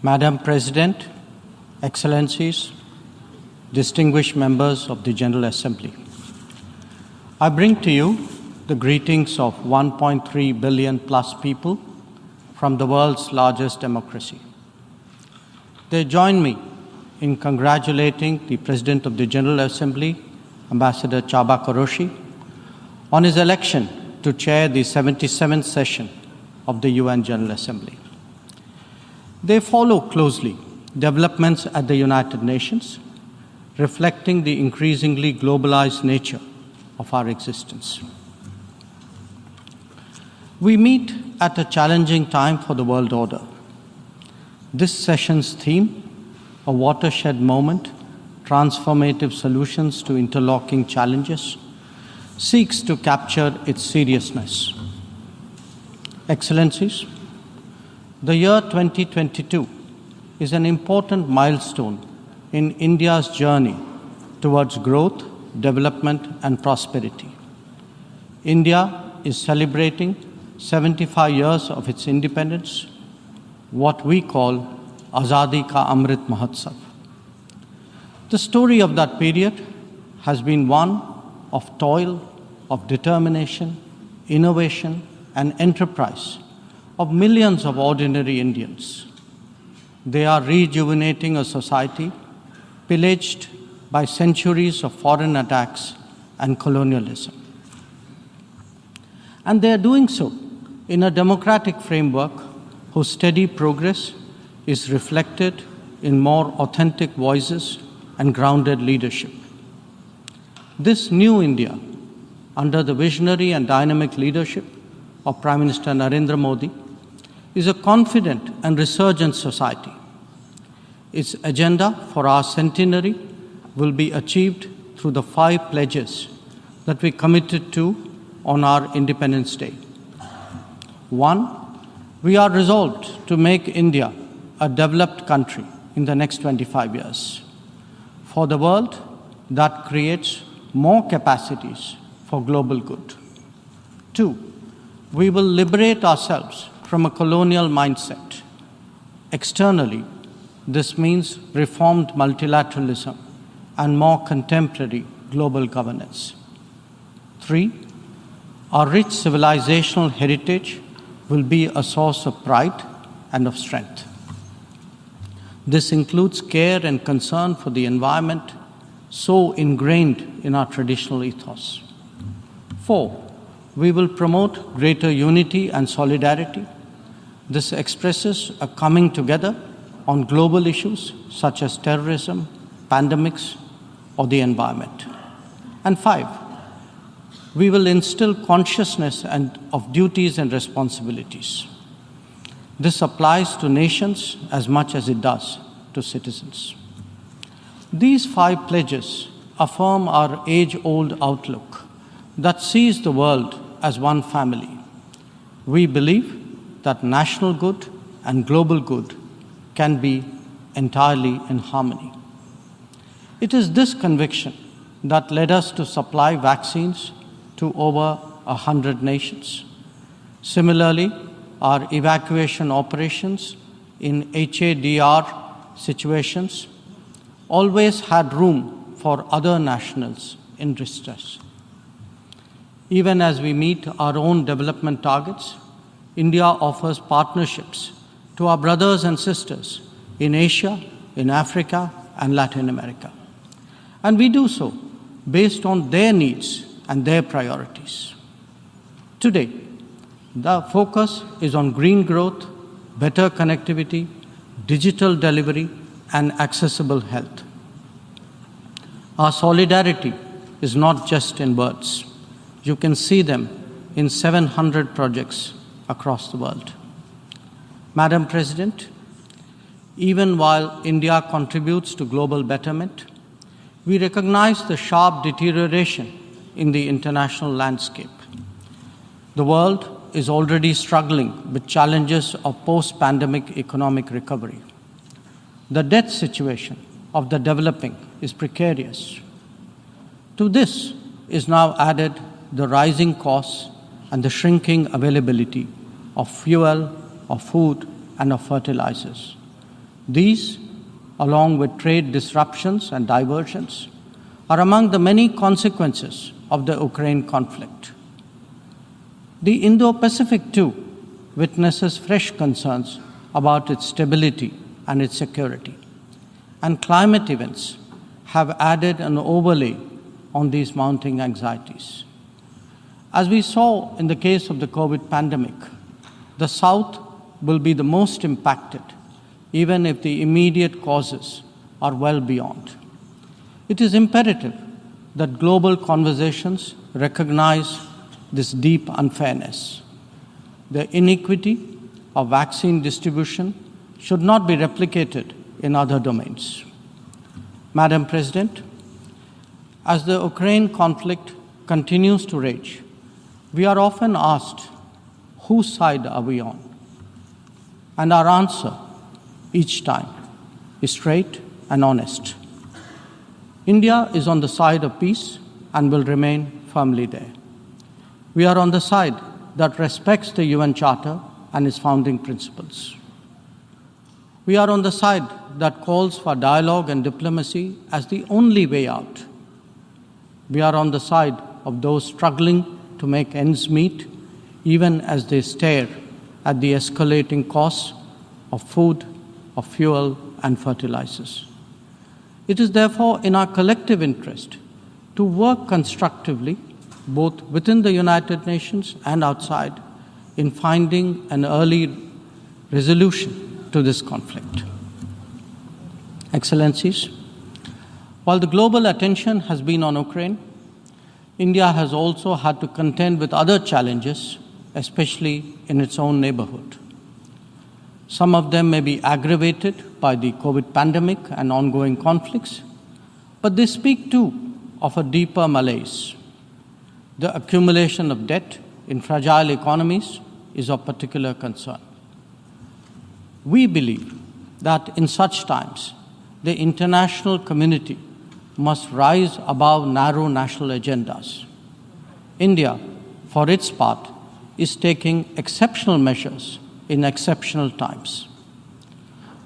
Madam President, Excellencies, distinguished members of the General Assembly, I bring to you the greetings of 1.3 billion plus people from the world's largest democracy. They join me in congratulating the President of the General Assembly, Ambassador Csaba Kőrösi, on his election to chair the 77th session of the UN General Assembly. They follow closely developments at the United Nations, reflecting the increasingly globalized nature of our existence. We meet at a challenging time for the world order. This session's theme, a watershed moment, transformative solutions to interlocking challenges, seeks to capture its seriousness. Excellencies, the year 2022 is an important milestone in India's journey towards growth, development, and prosperity. India is celebrating 75 years of its independence, what we call Azadi Ka Amrit Mahotsav. The story of that period has been one of toil, of determination, innovation, and enterprise of millions of ordinary Indians. They are rejuvenating a society pillaged by centuries of foreign attacks and colonialism. And they are doing so in a democratic framework whose steady progress is reflected in more authentic voices and grounded leadership. This new India, under the visionary and dynamic leadership of Prime Minister Narendra Modi, is a confident and resurgent society. Its agenda for our centenary will be achieved through the 5 pledges that we committed to on our Independence Day. 1, we are resolved to make India a developed country in the next 25 years. For the world, that creates more capacities for global good. 2, we will liberate ourselves from a colonial mindset. Externally, this means reformed multilateralism and more contemporary global governance. 3, our rich civilizational heritage will be a source of pride and of strength. This includes care and concern for the environment, so ingrained in our traditional ethos. 4, we will promote greater unity and solidarity. This expresses a coming together on global issues such as terrorism, pandemics, or the environment. And 5, we will instill consciousness of duties and responsibilities. This applies to nations as much as it does to citizens. These 5 pledges affirm our age-old outlook that sees the world as one family. We believe that national good and global good can be entirely in harmony. It is this conviction that led us to supply vaccines to over 100 nations. Similarly, our evacuation operations in HADR situations always had room for other nationals in distress. Even as we meet our own development targets, India offers partnerships to our brothers and sisters in Asia, in Africa, and Latin America. And we do so based on their needs and their priorities. Today, the focus is on green growth, better connectivity, digital delivery, and accessible health. Our solidarity is not just in words. You can see them in 700 projects across the world. Madam President, even while India contributes to global betterment, we recognize the sharp deterioration in the international landscape. The world is already struggling with challenges of post-pandemic economic recovery. The debt situation of the developing is precarious. To this is now added the rising costs and the shrinking availability of fuel, of food, and of fertilizers. These, along with trade disruptions and diversions, are among the many consequences of the Ukraine conflict. The Indo-Pacific, too, witnesses fresh concerns about its stability and its security. And climate events have added an overlay on these mounting anxieties. As we saw in the case of the COVID pandemic, the South will be the most impacted, even if the immediate causes are well beyond. It is imperative that global conversations recognize this deep unfairness. The inequity of vaccine distribution should not be replicated in other domains. Madam President, as the Ukraine conflict continues to rage, we are often asked, whose side are we on? And our answer each time is straight and honest. India is on the side of peace and will remain firmly there. We are on the side that respects the UN Charter and its founding principles. We are on the side that calls for dialogue and diplomacy as the only way out. We are on the side of those struggling to make ends meet, even as they stare at the escalating costs of food, of fuel, and fertilizers. It is therefore in our collective interest to work constructively, both within the United Nations and outside, in finding an early resolution to this conflict. Excellencies, while the global attention has been on Ukraine, India has also had to contend with other challenges, especially in its own neighborhood. Some of them may be aggravated by the COVID pandemic and ongoing conflicts, but they speak too of a deeper malaise. The accumulation of debt in fragile economies is of particular concern. We believe that in such times, the international community must rise above narrow national agendas. India, for its part, is taking exceptional measures in exceptional times.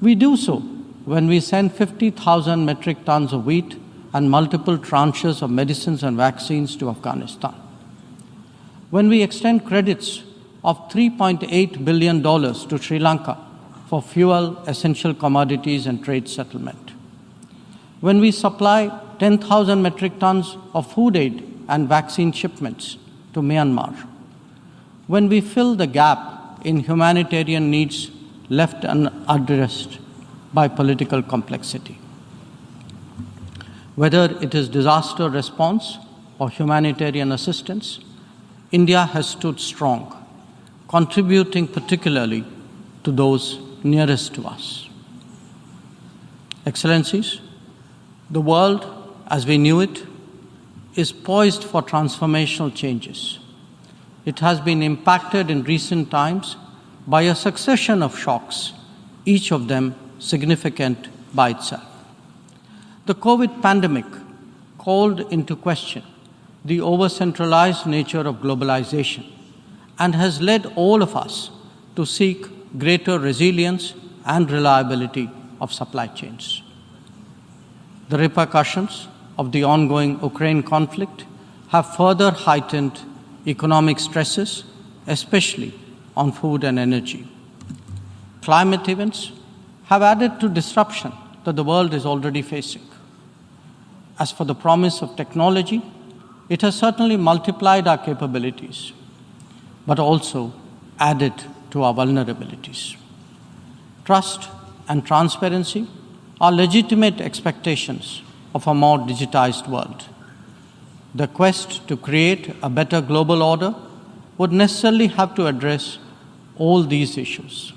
We do so when we send 50,000 metric tons of wheat and multiple tranches of medicines and vaccines to Afghanistan. When we extend credits of $3.8 billion to Sri Lanka for fuel, essential commodities, and trade settlement. When we supply 10,000 metric tons of food aid and vaccine shipments to Myanmar. When we fill the gap in humanitarian needs left unaddressed by political complexity. Whether it is disaster response or humanitarian assistance, India has stood strong, contributing particularly to those nearest to us. Excellencies, the world, as we knew it, is poised for transformational changes. It has been impacted in recent times by a succession of shocks, each of them significant by itself. The COVID pandemic called into question the over-centralized nature of globalization and has led all of us to seek greater resilience and reliability of supply chains. The repercussions of the ongoing Ukraine conflict have further heightened economic stresses, especially on food and energy. Climate events have added to disruption that the world is already facing. As for the promise of technology, it has certainly multiplied our capabilities, but also added to our vulnerabilities. Trust and transparency are legitimate expectations of a more digitized world. The quest to create a better global order would necessarily have to address all these issues.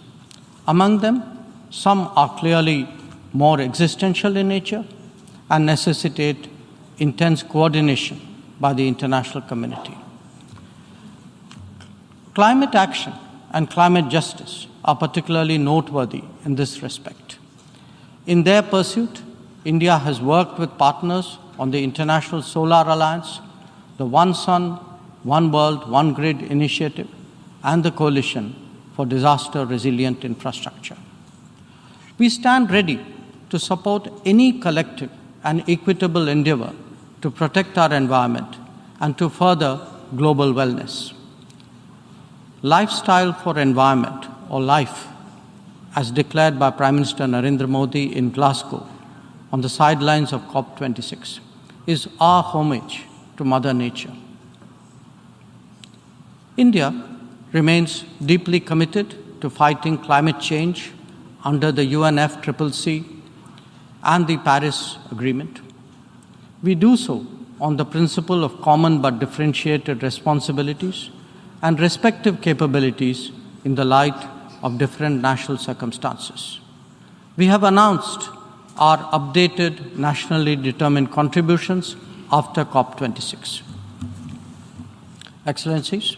Among them, some are clearly more existential in nature and necessitate intense coordination by the international community. Climate action and climate justice are particularly noteworthy in this respect. In their pursuit, India has worked with partners on the International Solar Alliance, the One Sun, One World, One Grid initiative, and the Coalition for Disaster Resilient Infrastructure. We stand ready to support any collective and equitable endeavor to protect our environment and to further global wellness. Lifestyle for environment, or LIFE, as declared by Prime Minister Narendra Modi in Glasgow on the sidelines of COP26, is our homage to Mother Nature. India remains deeply committed to fighting climate change under the UNFCCC and the Paris Agreement. We do so on the principle of common but differentiated responsibilities and respective capabilities in the light of different national circumstances. We have announced our updated nationally determined contributions after COP26. Excellencies,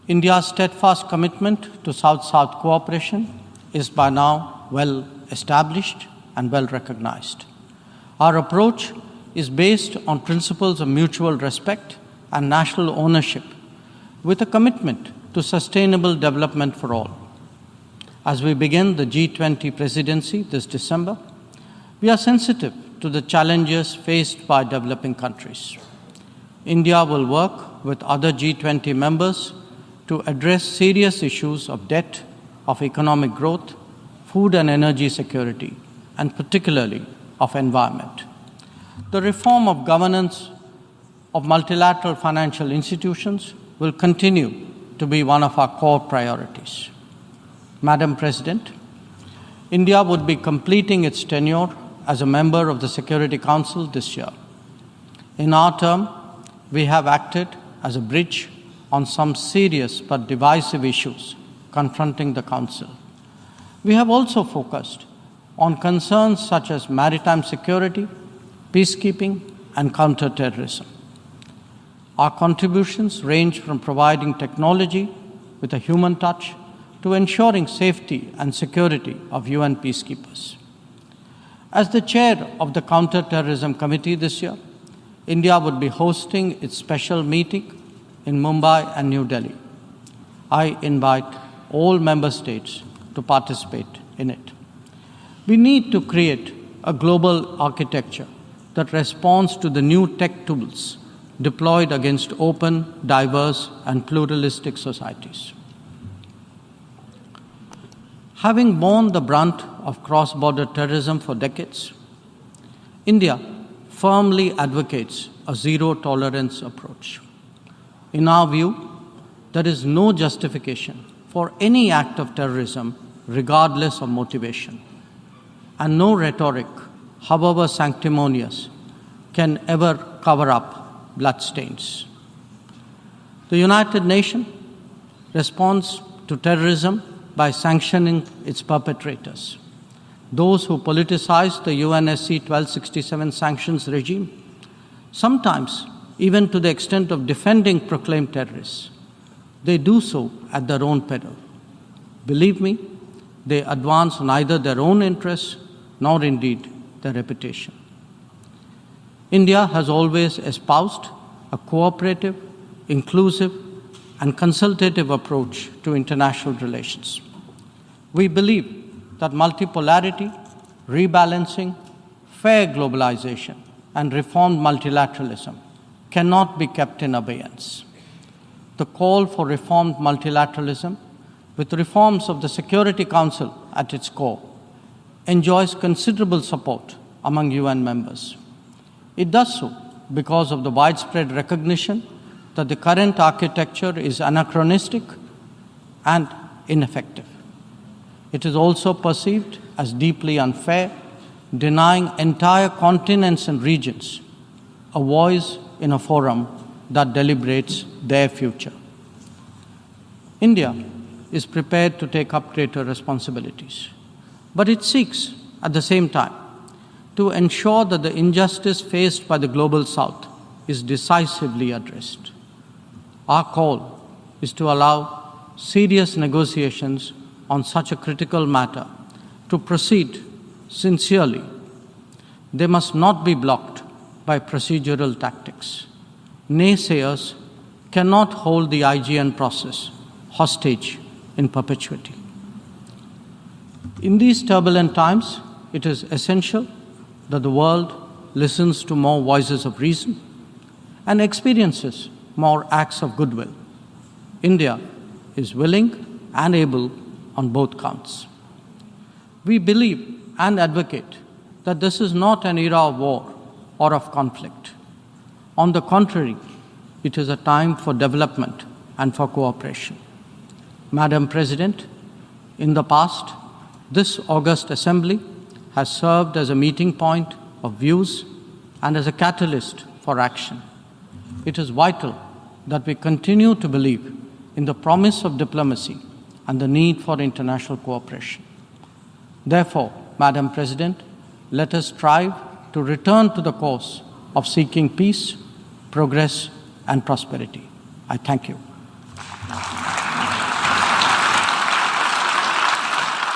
India's steadfast commitment to South-South cooperation is by now well established and well recognized. Our approach is based on principles of mutual respect and national ownership, with a commitment to sustainable development for all. As we begin the G20 presidency this December, we are sensitive to the challenges faced by developing countries. India will work with other G20 members to address serious issues of debt, of economic growth, food and energy security, and particularly of environment. The reform of governance of multilateral financial institutions will continue to be one of our core priorities. Madam President, India would be completing its tenure as a member of the Security Council this year. In our term, we have acted as a bridge on some serious but divisive issues confronting the Council. We have also focused on concerns such as maritime security, peacekeeping, and counterterrorism. Our contributions range from providing technology with a human touch to ensuring safety and security of UN peacekeepers. As the chair of the Counterterrorism Committee this year, India would be hosting its special meeting in Mumbai and New Delhi. I invite all member states to participate in it. We need to create a global architecture that responds to the new tech tools deployed against open, diverse, and pluralistic societies. Having borne the brunt of cross-border terrorism for decades, India firmly advocates a zero-tolerance approach. In our view, there is no justification for any act of terrorism regardless of motivation, and no rhetoric, however sanctimonious, can ever cover up bloodstains. The United Nations responds to terrorism by sanctioning its perpetrators. Those who politicize the UNSC 1267 sanctions regime, sometimes even to the extent of defending proclaimed terrorists, they do so at their own peril. Believe me, they advance neither their own interests nor indeed their reputation. India has always espoused a cooperative, inclusive, and consultative approach to international relations. We believe that multipolarity, rebalancing, fair globalization, and reformed multilateralism cannot be kept in abeyance. The call for reformed multilateralism, with reforms of the Security Council at its core, enjoys considerable support among UN members. It does so because of the widespread recognition that the current architecture is anachronistic and ineffective. It is also perceived as deeply unfair, denying entire continents and regions a voice in a forum that deliberates their future. India is prepared to take up greater responsibilities, but it seeks, at the same time, to ensure that the injustice faced by the Global South is decisively addressed. Our call is to allow serious negotiations on such a critical matter to proceed sincerely. They must not be blocked by procedural tactics. Naysayers cannot hold the IGN process hostage in perpetuity. In these turbulent times, it is essential that the world listens to more voices of reason and experiences more acts of goodwill. India is willing and able on both counts. We believe and advocate that this is not an era of war or of conflict. On the contrary, it is a time for development and for cooperation. Madam President, in the past, this august assembly has served as a meeting point of views and as a catalyst for action. It is vital that we continue to believe in the promise of diplomacy and the need for international cooperation. Therefore, Madam President, let us strive to return to the course of seeking peace, progress, and prosperity. I thank you.